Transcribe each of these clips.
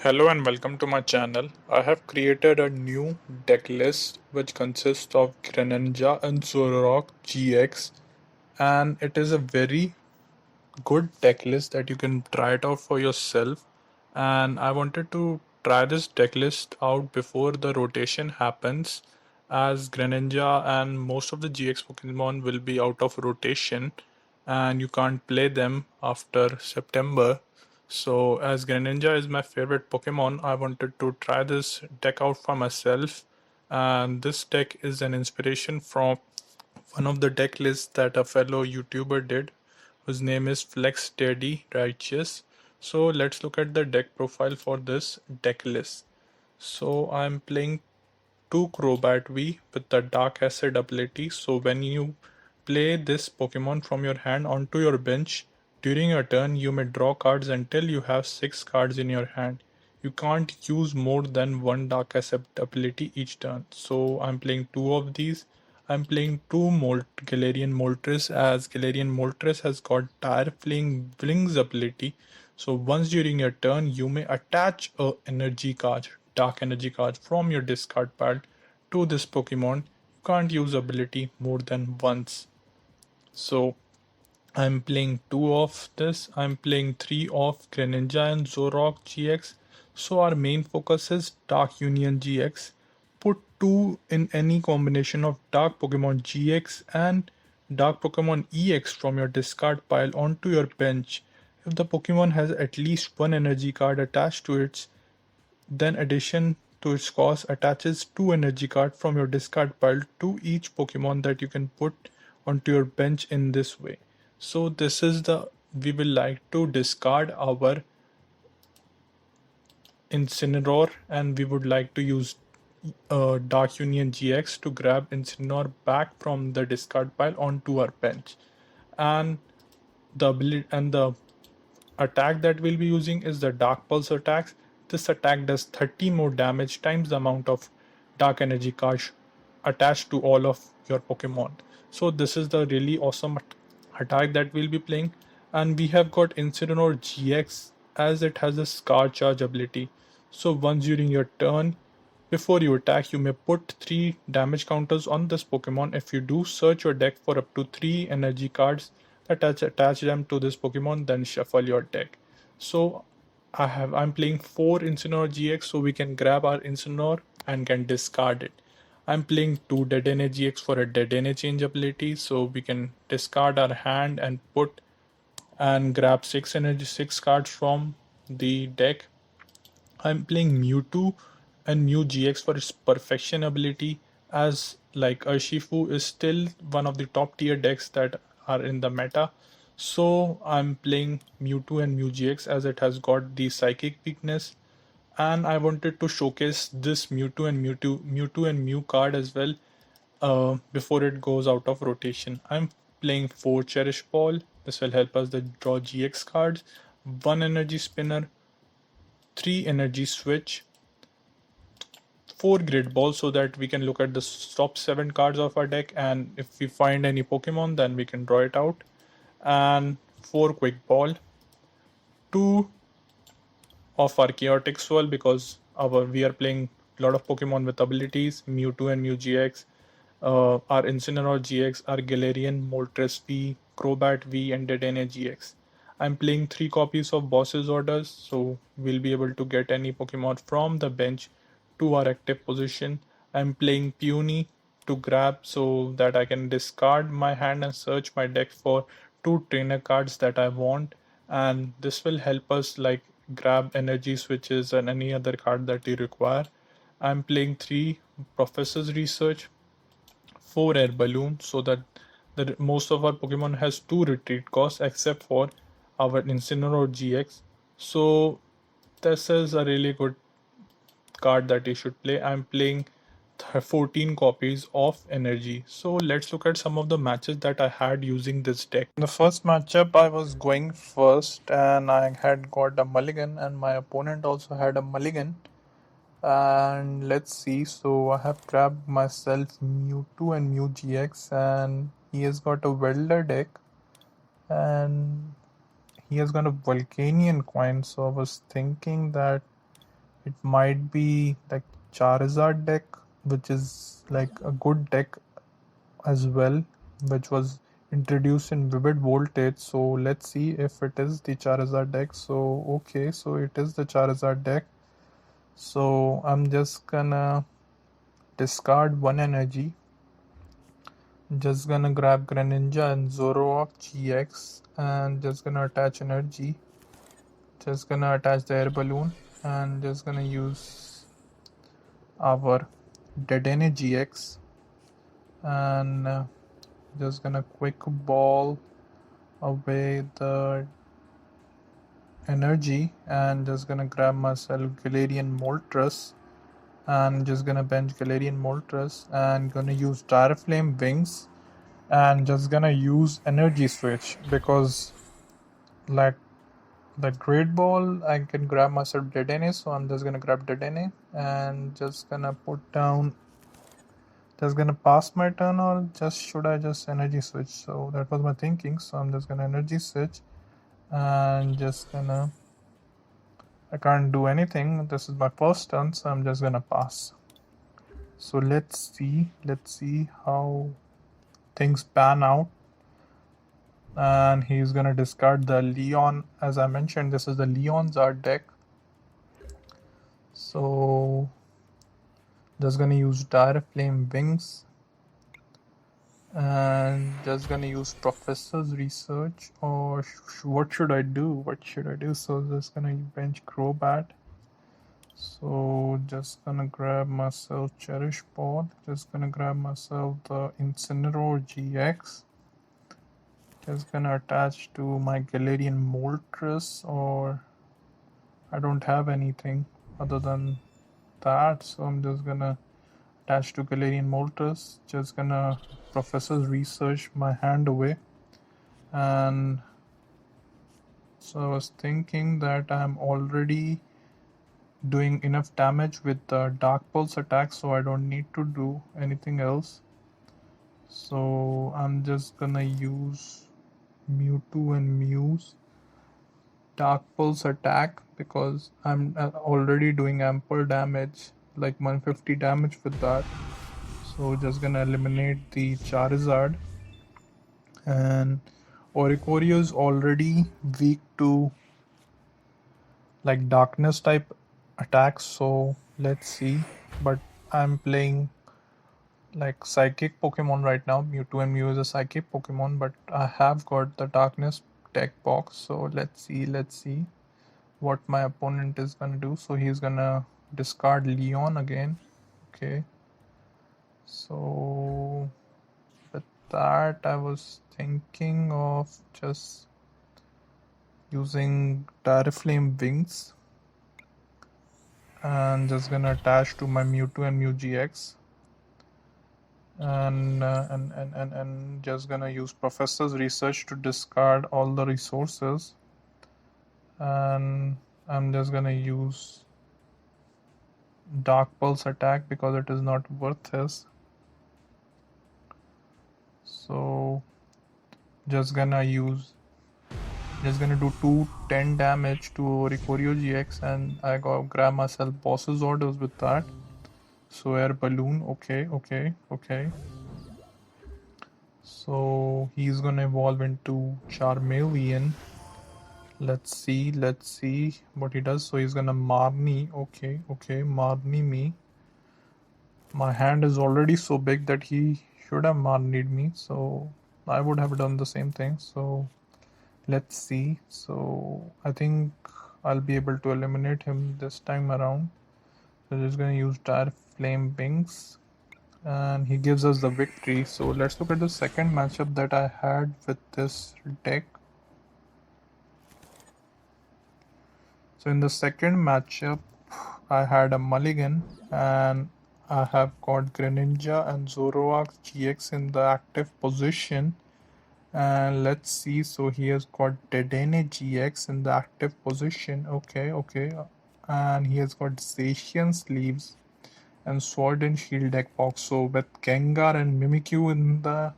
Hello and welcome to my channel. I have created a new deck list which consists of Greninja and Zoroark GX, and it is a very good deck list that you can try it out for yourself. And I wanted to try this deck list out before the rotation happens, as Greninja and most of the GX Pokemon will be out of rotation and you can't play them after September. So as Greninja is my favorite Pokemon, I wanted to try this deck out for myself, and this deck is an inspiration from one of the deck lists that a fellow YouTuber did, whose name is Flex Daddy Righteous. So let's look at the deck profile for this deck list. So I'm playing two Crobat V with the Dark Acid ability. So when you play this Pokemon from your hand onto your bench, during your turn you may draw cards until you have 6 cards in your hand. You can't use more than one Dark Acid ability each turn. So I'm playing two of these. I'm playing two Galarian Moltres, as Galarian Moltres has got Tire Fling Wings ability. So once during your turn you may attach a energy card, dark energy card from your discard pile to this Pokemon. You can't use ability more than once. So I'm playing two of this. I'm playing three of Greninja and Zoroark GX. So our main focus is Dark Union GX. Put two in any combination of Dark Pokemon GX and Dark Pokemon EX from your discard pile onto your bench. If the Pokemon has at least one energy card attached to it, then addition to its cost attaches two energy cards from your discard pile to each Pokemon that you can put onto your bench in this way. So this is we will like to discard our Incineroar, and we would like to use Dark Union GX to grab Incineroar back from the discard pile onto our bench. And the attack that we'll be using is the Dark Pulse attacks. This attack does 30 more damage times the amount of Dark Energy cards attached to all of your Pokemon. So this is the really awesome attack that we'll be playing. And we have got Incineroar GX, as it has a Scar Charge ability. So once during your turn, before you attack, you may put 3 damage counters on this Pokemon. If you do, search your deck for up to 3 energy cards, attach them to this Pokemon, then shuffle your deck. So I'm playing 4 Incineroar GX, so we can grab our Incineroar and can discard it. I'm playing 2 Dedenne-GX for a Dedenne change ability, so we can discard our hand and put and grab 6 cards from the deck. I'm playing Mewtwo and Mew-GX for its perfection ability, as like Urshifu is still one of the top tier decks that are in the meta. So I'm playing Mewtwo and Mew-GX as it has got the psychic weakness, and I wanted to showcase this Mewtwo and Mew card as well before it goes out of rotation. I'm playing 4 Cherish Ball. This will help us to draw GX cards, 1 Energy Spinner, 3 Energy Switch, 4 Great Balls, so that we can look at the top 7 cards of our deck, and if we find any Pokemon then we can draw it out, and 4 Quick Ball, 2 of our Chaotic Swell, because we are playing a lot of Pokemon with abilities, Mewtwo and Mew-GX, our Incineroar GX, our Galarian Moltres V, Crobat V, and Dedenne-GX. I'm playing 3 copies of Boss's Orders, so we'll be able to get any Pokemon from the bench to our active position. I'm playing Peony to grab so that I can discard my hand and search my deck for 2 trainer cards that I want, and this will help us like grab energy switches and any other card that you require. I'm playing 3 Professor's Research, 4 Air Balloon, so that most of our Pokemon has 2 retreat costs except for our Incineroar GX. So this is a really good card that you should play. I'm playing 14 copies of energy. So let's look at some of the matches that I had using this deck. In the first matchup I was going first and I had got a mulligan, and my opponent also had a mulligan. And let's see, so I have grabbed myself Mewtwo and Mew-GX, and he has got a welder deck and he has got a Volcanion coin. So I was thinking that It might be like Charizard deck, which is like a good deck as well, which was introduced in Vivid Voltage. So let's see if it is the Charizard deck. So okay, so it is the Charizard deck. So I'm just gonna discard one energy. Just gonna grab Greninja and Zoroark GX and just gonna attach energy. Just gonna attach the air balloon and just gonna use our Dedenne-GX and just gonna quick ball away the energy and just gonna grab myself Galarian Moltres and just gonna bench Galarian Moltres and gonna use Dire Flame Wings and just gonna use Energy Switch because like the Great Ball I can grab myself Dedenne, so I'm just gonna grab Dedenne and just gonna put down, just gonna pass my turn or just should I just Energy Switch. So that was my thinking, so I'm just gonna Energy Switch and just gonna, I can't do anything, this is my first turn, so I'm just gonna pass. So let's see how things pan out. And he's gonna discard the Leon. As I mentioned, this is the Leon's art deck, so just gonna use Dire Flame Wings and just gonna use Professor's Research, or what should I do, so just gonna bench Crobat. So just gonna grab myself Cherish Ball, just gonna grab myself the Incineroar-GX, just gonna attach to my Galarian Moltres, or I don't have anything other than that, so I'm just gonna attach to Galarian Moltres, just gonna Professor's Research my hand away. And so I was thinking that I'm already doing enough damage with the Dark Pulse attack, so I don't need to do anything else. So I'm just gonna use Mewtwo and Mew's Dark Pulse attack because I'm already doing ample damage, like 150 damage with that. So just gonna eliminate the Charizard, and Oricorio is already weak to like darkness type attacks, so let's see. But I'm playing like psychic Pokemon right now. Mewtwo and Mew is a psychic Pokemon, but I have got the darkness deck box, so let's see what my opponent is gonna do. So he's gonna discard Leon again. Okay, so with that I was thinking of just using Dire Flame Wings and just gonna attach to my Mewtwo and Mew-GX and just gonna use Professor's Research to discard all the resources, and I'm just gonna use Dark Pulse attack because it is not worth it. So just gonna do 210 damage to Oricorio GX, and I got grab myself boss's orders with that. So Air Balloon, okay. So he's gonna evolve into Charmeleon. Let's see what he does. So he's gonna Marnie. Okay, Marnie me. My hand is already so big that he should have Marnied me, so I would have done the same thing. So let's see. So I think I'll be able to eliminate him this time around. So just gonna use Dire Flame Wings, and he gives us the victory. So let's look at the second matchup that I had with this deck. So in the second matchup, I had a mulligan, and I have got Greninja and Zoroark GX in the active position. And let's see, so he has got Dedenne-GX in the active position. Okay. And he has got Zacian Sleeves and Sword and Shield deck box. So with Gengar and Mimikyu in the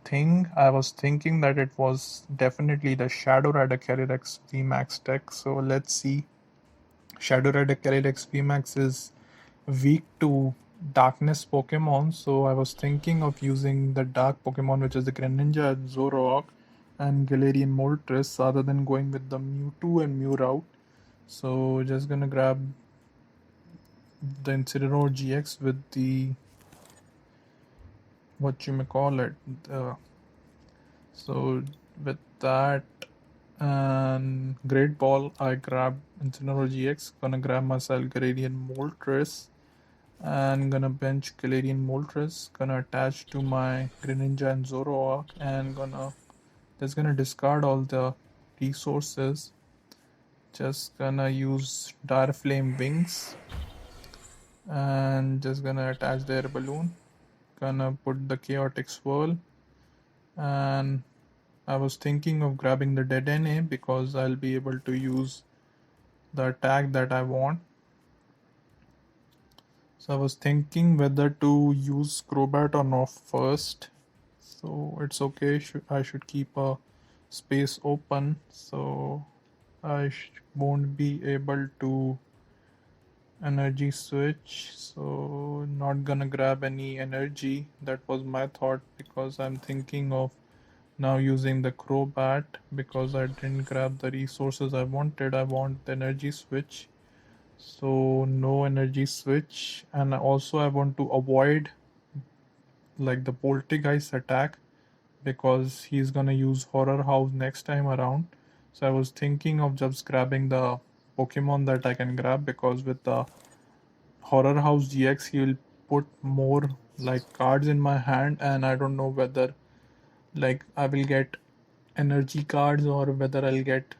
thing, I was thinking that it was definitely the Shadow Rider Calyrex Vmax deck. So let's see Shadow Red Calyrex Vmax is weak to darkness Pokemon, so I was thinking of using the dark Pokemon, which is the Greninja and Zoroark and Galarian Moltres, rather than going with the Mewtwo and Mew route. So just gonna grab the Incineroar-GX with the what you may call it. So with that and Great Ball, I grab Incineroar-GX. Gonna grab myself Galarian Moltres and gonna bench Galarian Moltres. Gonna attach to my Greninja and Zoroark and gonna discard all the resources. Just gonna use Dire Flame Wings and just gonna attach the Air Balloon. Gonna put the Chaotic Swell, and I was thinking of grabbing the Dedenne because I'll be able to use the attack that I want. So I was thinking whether to use Crobat or not first. So it's okay, I should keep a space open so I won't be able to energy switch. So not gonna grab any energy. That was my thought because I'm thinking of now using the Crobat because I didn't grab the resources I wanted. I want the energy switch, so no energy switch. And also I want to avoid like the Poltergeist attack because he's gonna use Horror House next time around. So I was thinking of just grabbing the Pokemon that I can grab, because with the Horror House GX he will put more like cards in my hand, and I don't know whether like I will get energy cards or whether I'll get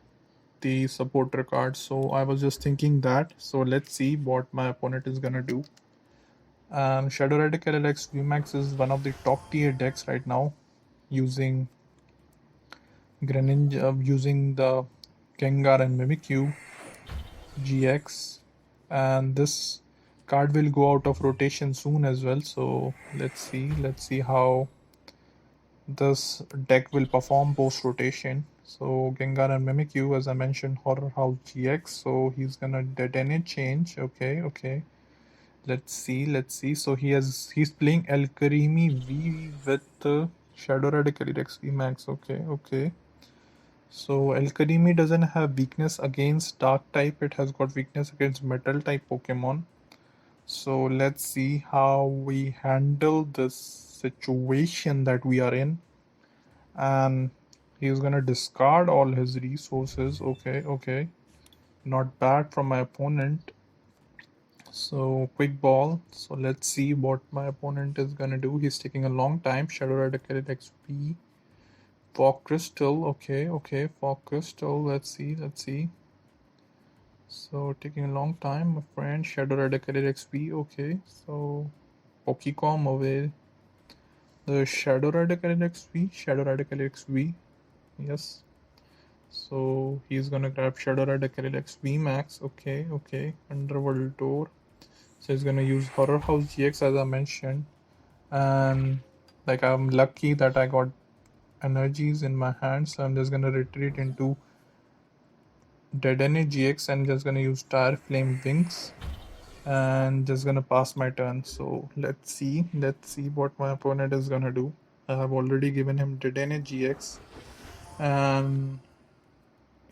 the supporter cards. So I was just thinking that. So let's see what my opponent is gonna do. Shadow Red Calyrex Vmax is one of the top tier decks right now, using Greninja, using the Gengar and Mimikyu GX, and this card will go out of rotation soon as well. So let's see how this deck will perform post rotation. So Gengar and Mimikyu, as I mentioned, Horror House GX. So he's gonna Dedenne change. Okay. Let's see. So he's playing Alchemy V with Shadow Red Calyrex VMAX. Okay. So Alchemy doesn't have weakness against Dark type. It has got weakness against Metal type Pokemon. So let's see how we handle this situation that we are in. And he's gonna discard all his resources. Okay. Not bad from my opponent. So quick ball. So let's see what my opponent is gonna do. He's taking a long time. Shadow Rider Calyrex V. Fog Crystal. Okay. Fog Crystal. Let's see. So taking a long time, my friend. Shadow Rider Calyrex V. Okay. So Pokecom away. The Shadow Rider Calyrex V. Shadow Rider Calyrex V. Yes. So he's gonna grab Shadow Rider Calyrex VMAX. Okay. Underworld Door. So he's gonna use Horror House GX as I mentioned. And like I'm lucky that I got energies in my hand, so I'm just gonna retreat into Dedenne-GX and just gonna use Tire Flame Wings and just gonna pass my turn. So let's see what my opponent is gonna do. I have already given him Dedenne-GX and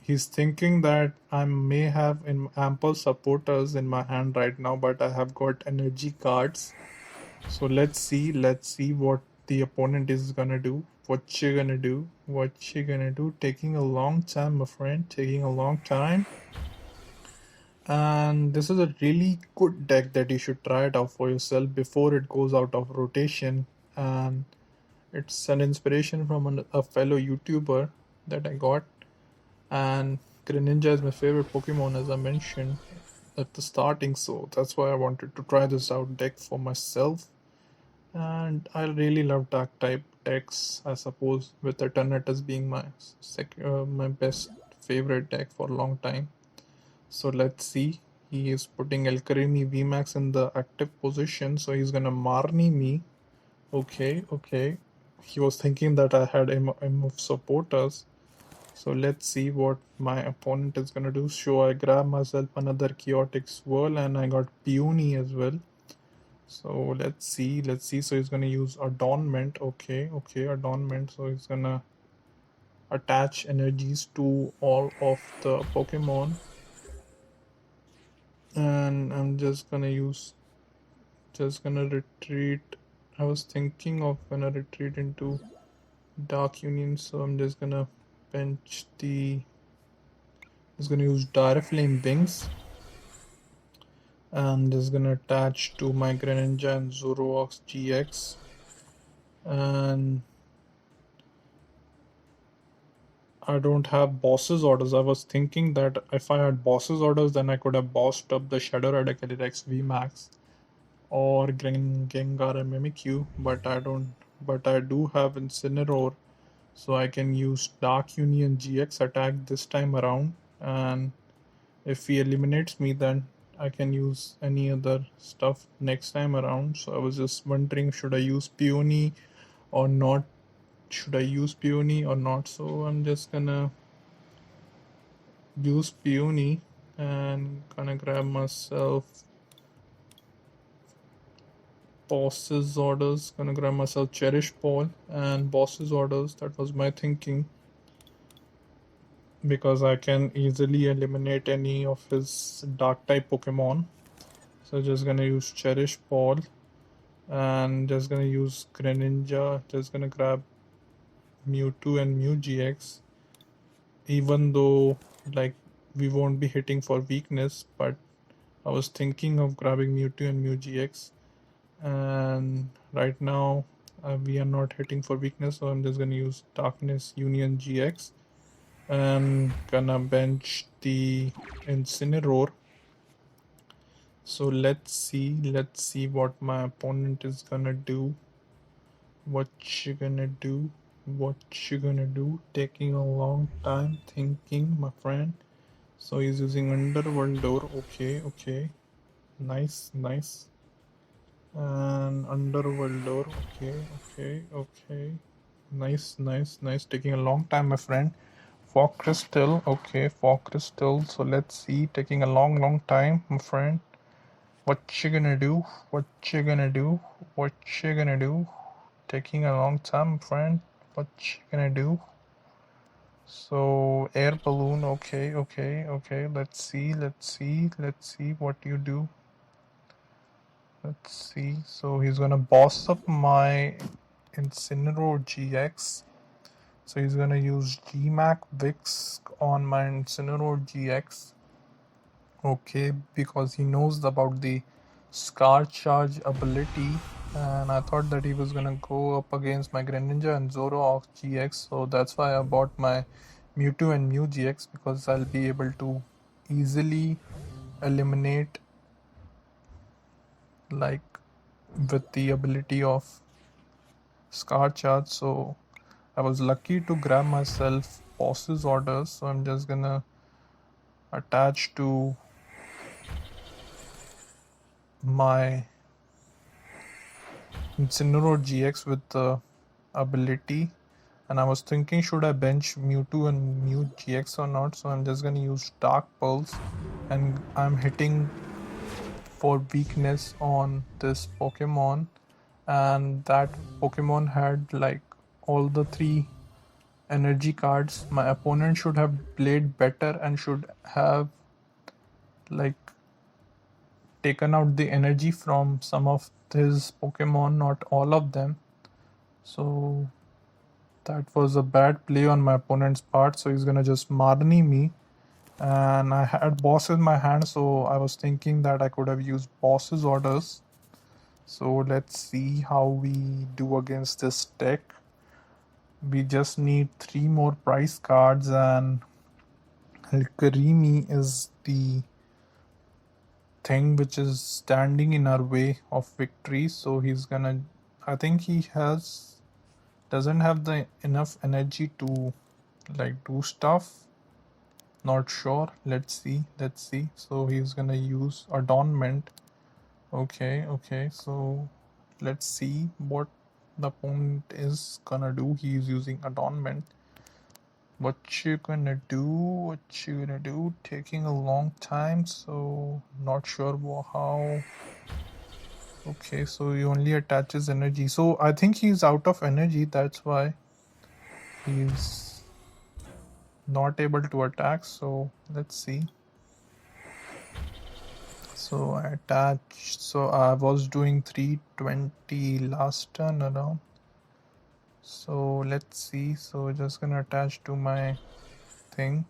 he's thinking that I may have ample supporters in my hand right now, but I have got energy cards. So let's see what the opponent is gonna do. What you gonna do? Taking a long time, my friend. Taking a long time. And this is a really good deck that you should try it out for yourself before it goes out of rotation. And it's an inspiration from a fellow YouTuber that I got. And Greninja is my favorite Pokemon, as I mentioned at the starting, so that's why I wanted to try this out deck for myself. And I really love dark type decks, I suppose, with Eternatus being my my best favorite deck for a long time. So let's see. He is putting Alchemy VMAX in the active position, so he's gonna Marnie me. Okay. He was thinking that I had him of supporters. So let's see what my opponent is gonna do. So I grab myself another Chaotic Swell and I got Peony as well. So let's see. So he's gonna use Adornment. Okay, Adornment. So he's gonna attach energies to all of the Pokemon. And I'm just gonna retreat. I was thinking of gonna retreat into Dark Union, so I'm just gonna bench just gonna use Dire Flame Wings. And just gonna attach to my Greninja and Zoroark GX. And I don't have boss's orders. I was thinking that if I had boss's orders, then I could have bossed up the Shadow Rider Calyrex Vmax or Gengar and Mimikyu, but I don't. But I do have Incineroar, so I can use Dark Union GX attack this time around. And if he eliminates me, then I can use any other stuff next time around. So I was just wondering, should I use Peony or not? Should I use Peony or not? So I'm just gonna use Peony and gonna grab myself boss's orders. Gonna grab myself Cherish Ball and boss's orders. That was my thinking, because I can easily eliminate any of his dark type Pokemon. So just gonna use Cherish Ball and just gonna use Greninja. Just gonna grab Mewtwo and Mew-GX, even though like we won't be hitting for weakness, but I was thinking of grabbing Mewtwo and Mew-GX, and right now we are not hitting for weakness, so I'm just gonna use Darkness Union GX and gonna bench the Incineroar. So let's see what my opponent is gonna do. What you gonna do? Taking a long time thinking, my friend. So he's using Underworld Door. Okay. Nice. And Underworld Door. Okay. Nice. Taking a long time, my friend. Fog Crystal. Okay, Fog Crystal. So let's see. Taking a long time, my friend. What you gonna do? Taking a long time, my friend. What you gonna do? So Air Balloon. Okay. Let's see what you do. Let's see. So he's gonna boss up my Incineroar-GX. So he's gonna use Vmax Vix on my Incineroar-GX. Okay, because he knows about the Scar Charge ability, and I thought that he was gonna go up against my Greninja and Zoroark-GX, so that's why I bought my Mewtwo and Mew-GX, because I'll be able to easily eliminate, like, with the ability of Scar Charge. So I was lucky to grab myself boss's orders, so I'm just gonna attach to my Incineroar-GX with the ability, and I was thinking, should I bench Mewtwo and Mew-GX or not? So I'm just gonna use Dark Pulse, and I'm hitting for weakness on this Pokemon, and that Pokemon had like all the 3 energy cards. My opponent should have played better and should have like taken out the energy from some of his Pokemon, not all of them. So that was a bad play on my opponent's part. So he's gonna just Marnie me, and I had boss in my hand, so I was thinking that I could have used boss's orders. So let's see how we do against this deck. We just need 3 more prize cards, and Karimi is the thing which is standing in our way of victory. So he's gonna, I think he doesn't have the enough energy to like do stuff, not sure. Let's see. So he's gonna use Adornment. Okay, so let's see what the opponent is gonna do. He's using Adornment. What you gonna do? Taking a long time, so not sure how. Okay, so he only attaches energy. So I think he's out of energy, that's why he's not able to attack. So let's see. So I attached, so I was doing 320 last turn around. So let's see. So just gonna attach to my thing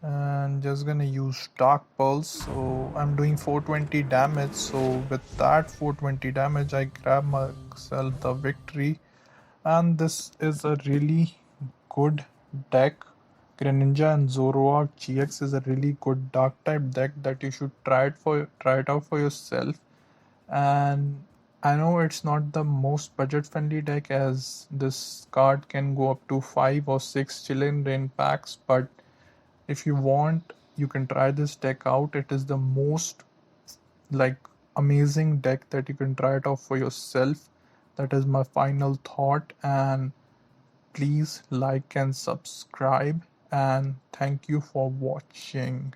and just gonna use Dark Pulse. So I'm doing 420 damage. So with that 420 damage, I grab myself the victory. And this is a really good deck. Greninja and Zoroark GX is a really good dark type deck that you should try it out for yourself. And I know it's not the most budget friendly deck, as this card can go up to 5 or 6 Chillin Rain packs, but if you want, you can try this deck out. It is the most like amazing deck that you can try it out for yourself. That is my final thought, and please like and subscribe, and thank you for watching.